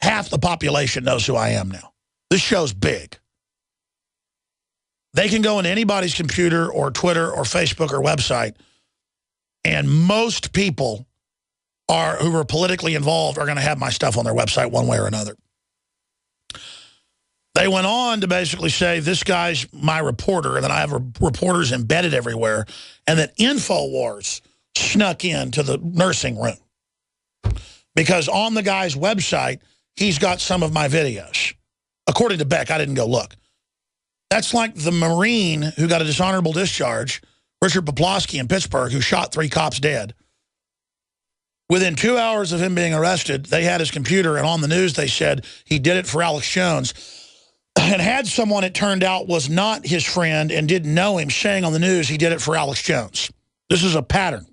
half the population knows who I am now. This show's big. They can go into anybody's computer or Twitter or Facebook or website, and most people who are politically involved are going to have my stuff on their website one way or another. They went on to basically say, this guy's my reporter, and that I have reporters embedded everywhere, and that InfoWars snuck into the nursing room. Because on the guy's website, he's got some of my videos. According to Beck, I didn't go look. That's like the Marine who got a dishonorable discharge, Richard Poplawski in Pittsburgh, who shot 3 cops dead. Within 2 hours of him being arrested, they had his computer, and on the news they said he did it for Alex Jones. And had someone, it turned out, was not his friend and didn't know him, saying on the news he did it for Alex Jones. This is a pattern.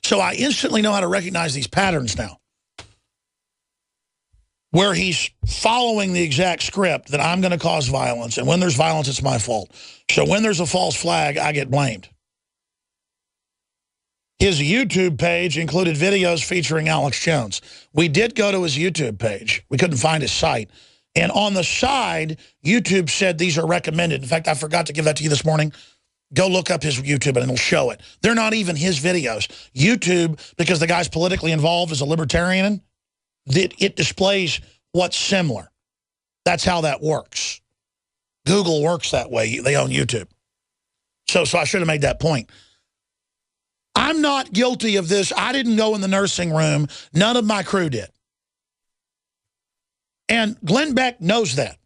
So I instantly know how to recognize these patterns now, where he's following the exact script that I'm going to cause violence, and when there's violence, it's my fault. So when there's a false flag, I get blamed. His YouTube page included videos featuring Alex Jones. We did go to his YouTube page. We couldn't find his site. And on the side, YouTube said these are recommended. In fact, I forgot to give that to you this morning. Go look up his YouTube and it'll show it. They're not even his videos. YouTube, because the guy's politically involved as a libertarian, it displays what's similar. That's how that works. Google works that way. They own YouTube. So I should have made that point. I'm not guilty of this. I didn't go in the nursing room. None of my crew did. And Glenn Beck knows that.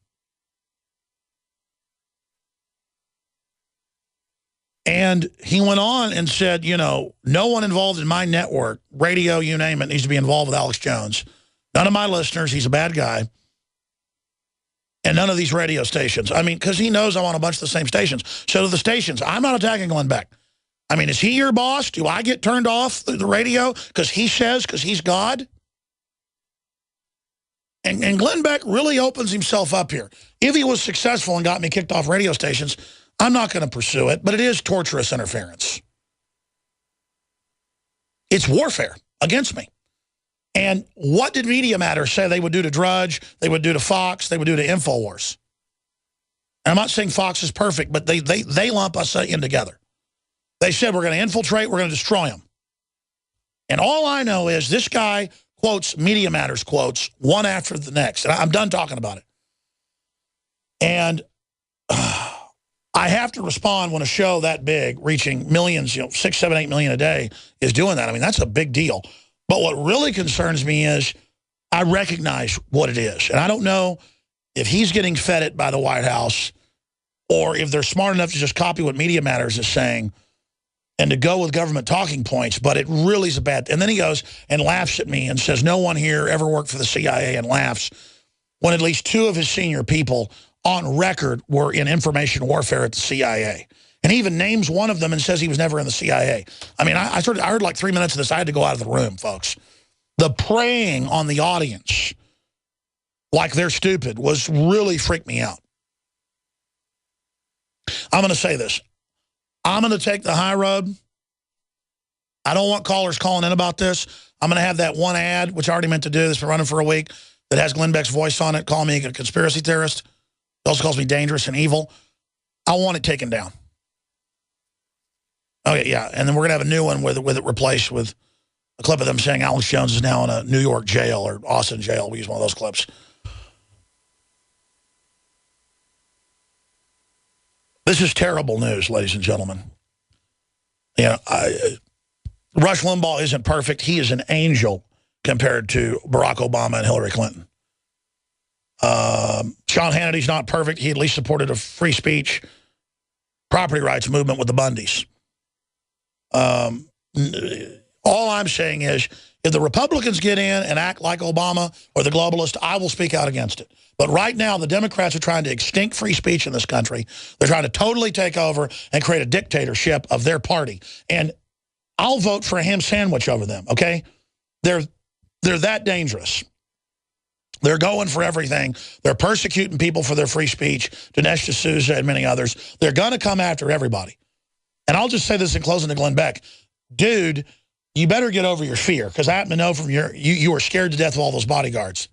And he went on and said, you know, no one involved in my network, radio, you name it, needs to be involved with Alex Jones. None of my listeners, he's a bad guy. And none of these radio stations. I mean, because he knows I'm on a bunch of the same stations. So to the stations, I'm not attacking Glenn Beck. I mean, is he your boss? Do I get turned off the radio because he says, because he's God? And Glenn Beck really opens himself up here. If he was successful and got me kicked off radio stations, I'm not going to pursue it, but it is torturous interference. It's warfare against me. And what did Media Matters say they would do to Drudge, they would do to Fox, they would do to InfoWars? And I'm not saying Fox is perfect, but they lump us in together. They said we're going to infiltrate, we're going to destroy them. And all I know is this guy quotes Media Matters quotes one after the next. And I'm done talking about it. And I have to respond when a show that big, reaching millions, 6, 7, 8 million a day, is doing that. I mean, that's a big deal. But what really concerns me is I recognize what it is. And I don't know if he's getting fed it by the White House or if they're smart enough to just copy what Media Matters is saying and to go with government talking points, but it really is a bad... And then he goes and laughs at me and says, no one here ever worked for the CIA, and laughs when at least 2 of his senior people on record were in information warfare at the CIA. And he even names one of them and says he was never in the CIA. I mean, I heard like 3 minutes of this. I had to go out of the room, folks. The preying on the audience like they're stupid was really freaked me out. I'm going to say this. I'm going to take the high road. I don't want callers calling in about this. I'm going to have that one ad, which I already meant to do, that's been running for a week, that has Glenn Beck's voice on it, calling me a conspiracy theorist. It also calls me dangerous and evil. I want it taken down. Okay, yeah, and then we're going to have a new one with it replaced with a clip of them saying Alex Jones is now in a New York jail or Austin jail. We use one of those clips. This is terrible news, ladies and gentlemen. You know, Rush Limbaugh isn't perfect. He is an angel compared to Barack Obama and Hillary Clinton. Sean Hannity's not perfect. He at least supported a free speech, property rights movement with the Bundys. All I'm saying is, if the Republicans get in and act like Obama or the globalist, I will speak out against it. But right now, the Democrats are trying to extinct free speech in this country. They're trying to totally take over and create a dictatorship of their party. And I'll vote for a ham sandwich over them, okay? They're that dangerous. They're going for everything. They're persecuting people for their free speech, Dinesh D'Souza and many others. They're going to come after everybody. And I'll just say this in closing to Glenn Beck. Dude, you better get over your fear, because I happen to know from you were scared to death of all those bodyguards.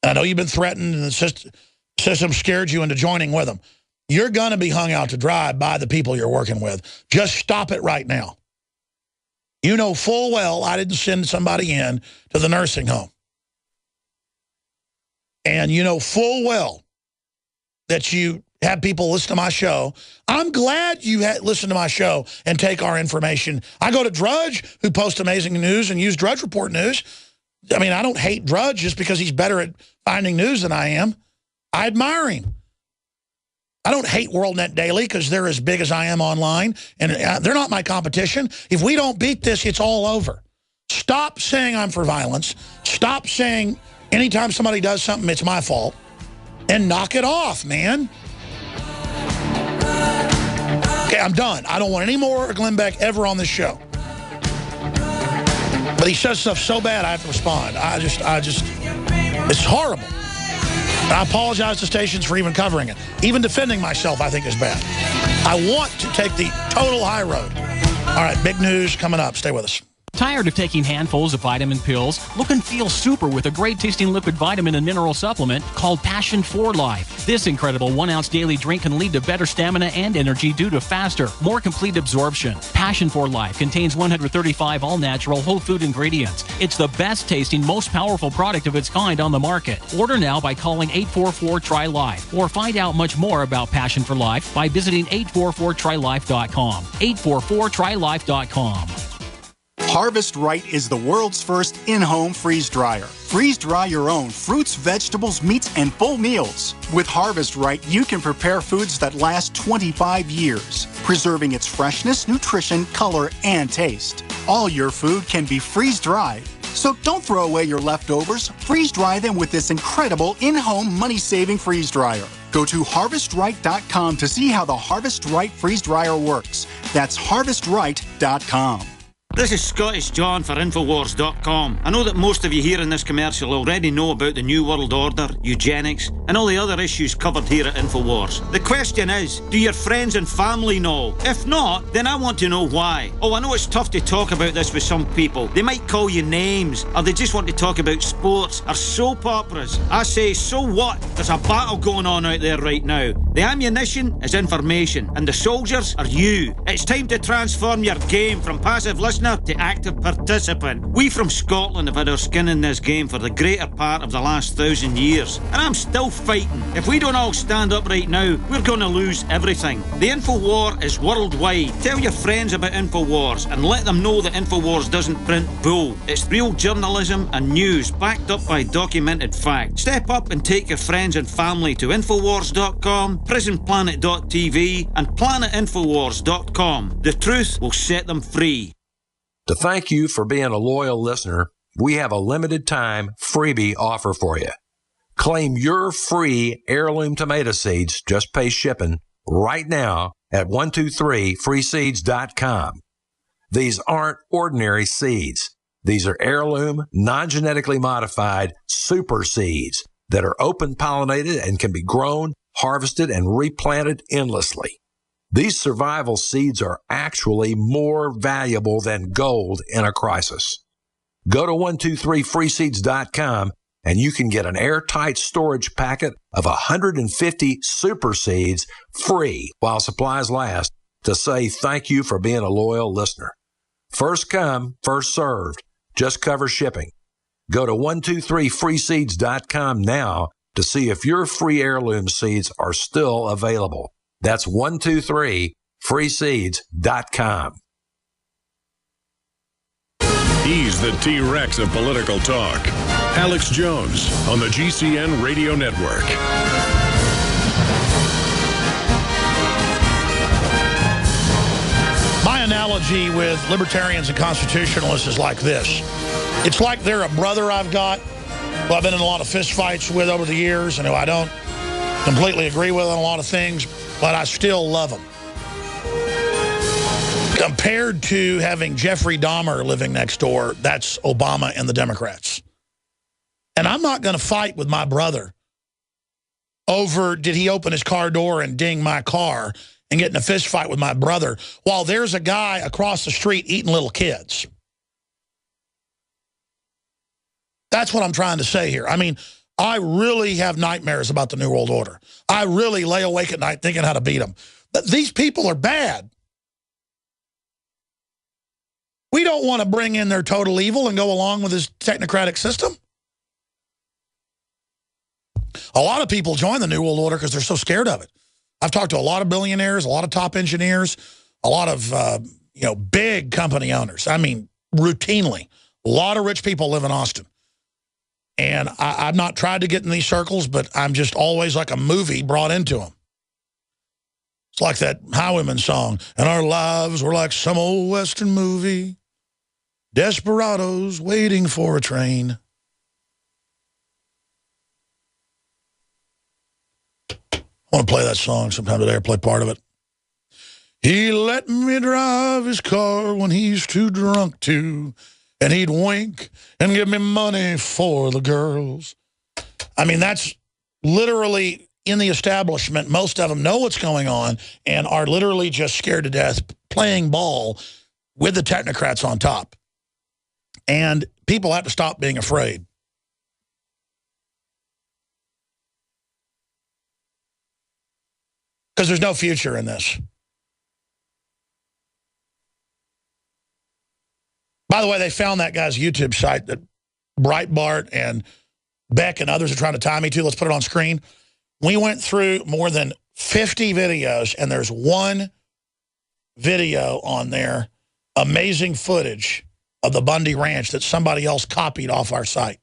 And I know you've been threatened, and the system scared you into joining with them. You're going to be hung out to dry by the people you're working with. Just stop it right now. You know full well I didn't send somebody in to the nursing home. And you know full well that you have people listen to my show. I'm glad you listen to my show and take our information. I go to Drudge, who posts amazing news, and use Drudge Report News. I mean, I don't hate Drudge just because he's better at finding news than I am. I admire him. I don't hate WorldNet Daily because they're as big as I am online, and they're not my competition. If we don't beat this, it's all over. Stop saying I'm for violence. Stop saying anytime somebody does something, it's my fault. And knock it off, man. Okay, I'm done. I don't want any more Glenn Beck ever on this show. But he says stuff so bad I have to respond. I just, it's horrible. And I apologize to stations for even covering it. Even defending myself, I think, is bad. I want to take the total high road. All right, big news coming up. Stay with us. Tired of taking handfuls of vitamin pills? Look and feel super with a great-tasting liquid vitamin and mineral supplement called Passion for Life. This incredible 1-ounce daily drink can lead to better stamina and energy due to faster, more complete absorption. Passion for Life contains 135 all-natural whole food ingredients. It's the best-tasting, most powerful product of its kind on the market. Order now by calling 844-TRY-LIFE or find out much more about Passion for Life by visiting 844trylife.com. 844trylife.com. Harvest Right is the world's first in-home freeze dryer. Freeze dry your own fruits, vegetables, meats, and full meals. With Harvest Right, you can prepare foods that last 25 years, preserving its freshness, nutrition, color, and taste. All your food can be freeze-dried. So don't throw away your leftovers. Freeze-dry them with this incredible in-home money-saving freeze dryer. Go to HarvestRight.com to see how the Harvest Right freeze dryer works. That's HarvestRight.com. This is Scottish John for Infowars.com. I know that most of you here in this commercial already know about the New World Order, eugenics, and all the other issues covered here at Infowars. The question is, do your friends and family know? If not, then I want to know why. Oh, I know it's tough to talk about this with some people. They might call you names, or they just want to talk about sports or soap operas. I say, so what? There's a battle going on out there right now. The ammunition is information, and the soldiers are you. It's time to transform your game from passive listener to active participant. We from Scotland have had our skin in this game for the greater part of the last 1,000 years, and I'm still fighting. If we don't all stand up right now, we're going to lose everything. The Infowar is worldwide. Tell your friends about Infowars and let them know that Infowars doesn't print bull. It's real journalism and news backed up by documented fact. Step up and take your friends and family to Infowars.com, PrisonPlanet.tv, and PlanetInfowars.com. The truth will set them free. To thank you for being a loyal listener, we have a limited time freebie offer for you. Claim your free heirloom tomato seeds, just pay shipping, right now at 123freeseeds.com. These aren't ordinary seeds. These are heirloom, non-genetically modified super seeds that are open pollinated and can be grown, harvested, and replanted endlessly. These survival seeds are actually more valuable than gold in a crisis. Go to 123freeseeds.com and you can get an airtight storage packet of 150 super seeds free while supplies last to say thank you for being a loyal listener. First come, first served. Just cover shipping. Go to 123freeseeds.com now to see if your free heirloom seeds are still available. That's 123freeseeds.com. He's the T-Rex of political talk. Alex Jones on the GCN Radio Network. My analogy with libertarians and constitutionalists is like this. It's like they're a brother I've got who I've been in a lot of fistfights with over the years and who I don't completely agree with on a lot of things, but I still love them. Compared to having Jeffrey Dahmer living next door, that's Obama and the Democrats. And I'm not going to fight with my brother over did he open his car door and ding my car and get in a fist fight with my brother while there's a guy across the street eating little kids. That's what I'm trying to say here. I mean, I really have nightmares about the New World Order. I really lay awake at night thinking how to beat them. But these people are bad. We don't want to bring in their total evil and go along with this technocratic system. A lot of people join the New World Order because they're so scared of it. I've talked to a lot of billionaires, a lot of top engineers, a lot of big company owners. I mean, routinely. A lot of rich people live in Austin. And I've not tried to get in these circles, but I'm just always like a movie brought into them. It's like that Highwayman song, and our lives were like some old Western movie. Desperados waiting for a train. I want to play that song sometime today or play part of it. He let me drive his car when he's too drunk to, and he'd wink and give me money for the girls. I mean, that's literally in the establishment. Most of them know what's going on and are literally just scared to death playing ball with the technocrats on top. And people have to stop being afraid. Because there's no future in this. By the way, they found that guy's YouTube site that Breitbart and Beck and others are trying to tie me to. Let's put it on screen. We went through more than 50 videos, and there's one video on there, amazing footage of the Bundy Ranch that somebody else copied off our site.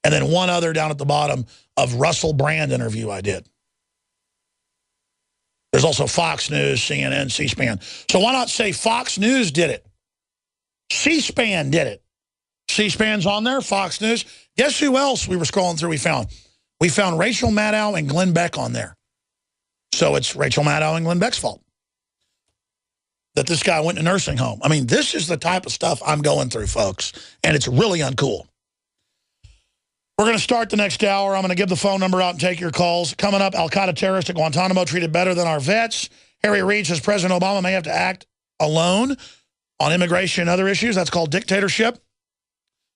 And then one other down at the bottom of Russell Brand interview I did. There's also Fox News, CNN, C-SPAN. So why not say Fox News did it? C-SPAN did it. C-SPAN's on there, Fox News. Guess who else we were scrolling through we found? We found Rachel Maddow and Glenn Beck on there. So it's Rachel Maddow and Glenn Beck's fault that this guy went to nursing home. I mean, this is the type of stuff I'm going through, folks, and it's really uncool. We're going to start the next hour. I'm going to give the phone number out and take your calls. Coming up, Al-Qaeda terrorist at Guantanamo treated better than our vets. Harry Reid says President Obama may have to act alone on immigration and other issues. That's called dictatorship.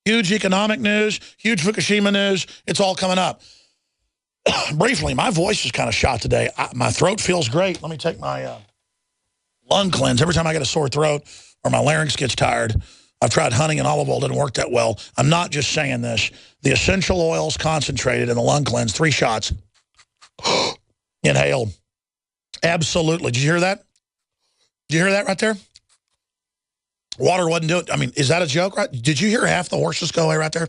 Huge economic news, huge Fukushima news. It's all coming up. Briefly, my voice is kind of shot today. My throat feels great. Let me take my lung cleanse. Every time I get a sore throat or my larynx gets tired, I've tried honey and olive oil. Didn't work that well. I'm not just saying this. The essential oils concentrated in the lung cleanse, 3 shots, inhaled. Absolutely. Did you hear that? Did you hear that right there? Water wasn't doing it. I mean, is that a joke? Right? Did you hear half the horses go away right there?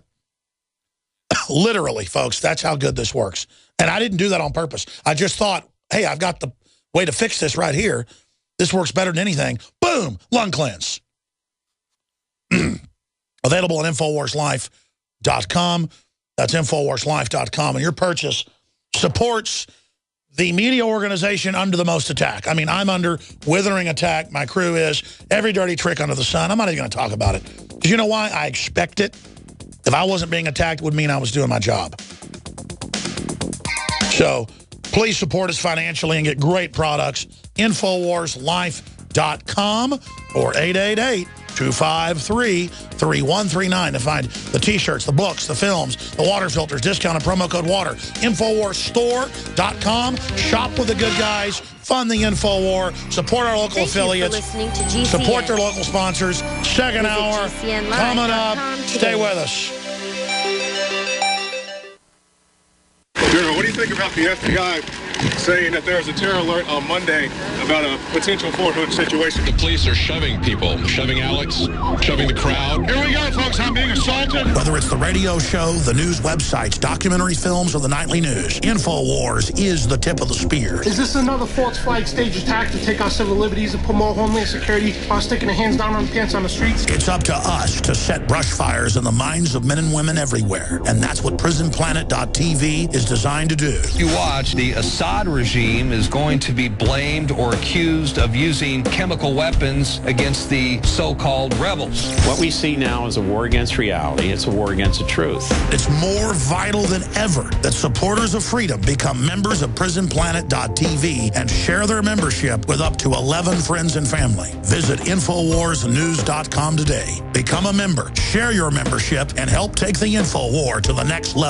Literally, folks, that's how good this works. And I didn't do that on purpose. I just thought, hey, I've got the way to fix this right here. This works better than anything. Boom, lung cleanse. Available at InfoWarsLife.com. That's InfoWarsLife.com. And your purchase supports the media organization under the most attack. I mean, I'm under withering attack. My crew is. Every dirty trick under the sun. I'm not even going to talk about it. Because you know why? I expect it. If I wasn't being attacked, it would mean I was doing my job. So please support us financially and get great products. InfoWarsLife.com or 888-253-3139 to find the T-shirts, the books, the films, the water filters, discount and promo code WATER. InfoWarsStore.com. Shop with the good guys. Fund the InfoWar. Support our local affiliates. Support their local sponsors. Second hour coming up. Stay with us. General, what do you think about the FBI saying that there's a terror alert on Monday about a potential Fort Hood situation? The police are shoving people, shoving Alex, shoving the crowd. Here we go, folks. I'm being assaulted. Whether it's the radio show, the news websites, documentary films, or the nightly news, InfoWars is the tip of the spear. Is this another false flag stage attack to take our civil liberties and put more homeland security while sticking their hands down on the pants on the streets? It's up to us to set brush fires in the minds of men and women everywhere. And that's what PrisonPlanet.tv is designed to do. You watch the Assad Assad regime is going to be blamed or accused of using chemical weapons against the so-called rebels. What we see now is a war against reality. It's a war against the truth. It's more vital than ever that supporters of freedom become members of PrisonPlanet.tv and share their membership with up to 11 friends and family. Visit InfoWarsNews.com today. Become a member, share your membership, and help take the InfoWar to the next level.